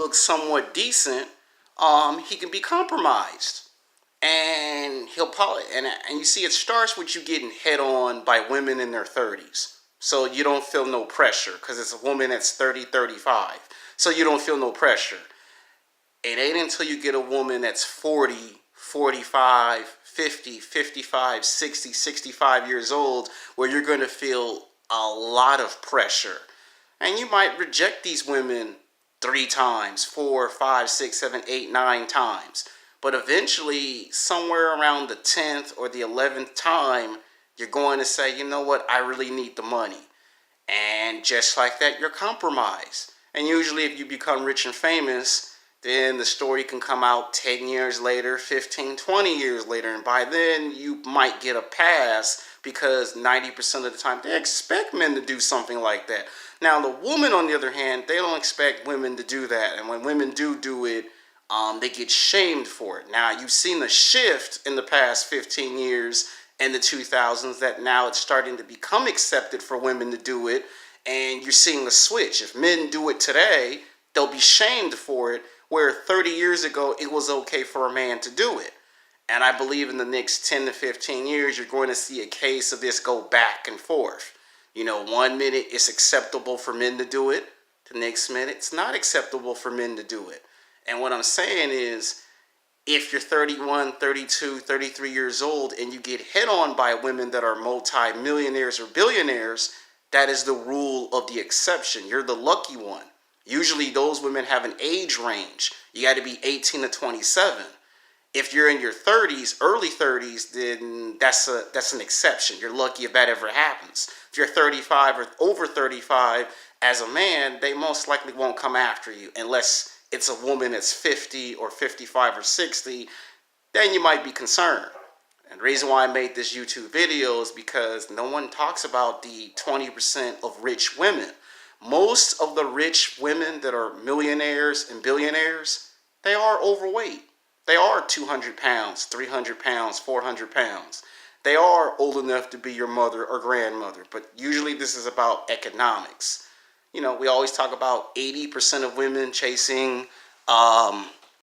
looks somewhat decent, he can be compromised. And he'll probably, and you see, it starts with you getting hit on by women in their 30s. So you don't feel no pressure because it's a woman that's 30, 35. So you don't feel no pressure. It ain't until you get a woman that's 40, 45, 50, 55, 60, 65 years old where you're going to feel a lot of pressure. And you might reject these women 3 times, 4, 5, 6, 7, 8, 9 times. But eventually, somewhere around the 10th or the 11th time, you're going to say, you know what, I really need the money. And just like that, you're compromised. And usually if you become rich and famous, then the story can come out 10 years later, 15, 20 years later. And by then, you might get a pass because 90% of the time, they expect men to do something like that. Now, the woman, on the other hand, they don't expect women to do that. And when women do it, they get shamed for it. Now, you've seen the shift in the past 15 years in the 2000s that now it's starting to become accepted for women to do it. And you're seeing the switch. If men do it today, they'll be shamed for it, where 30 years ago, it was okay for a man to do it. And I believe in the next 10 to 15 years, you're going to see a case of this go back and forth. You know, 1 minute it's acceptable for men to do it. The next minute, it's not acceptable for men to do it. And what I'm saying is, if you're 31, 32, 33 years old and you get hit on by women that are multi-millionaires or billionaires, that is the rule of the exception. You're the lucky one. Usually those women have an age range. You got to be 18 to 27. If you're in your 30s, early 30s, then that's an exception. You're lucky if that ever happens. If you're 35 or over 35, as a man, they most likely won't come after you unless it's a woman that's 50 or 55 or 60, then you might be concerned. And the reason why I made this YouTube video is because no one talks about the 20% of rich women. Most of the rich women that are millionaires and billionaires, they are overweight. They are 200 pounds, 300 pounds, 400 pounds. They are old enough to be your mother or grandmother, but usually this is about economics. You know, we always talk about 80% of women chasing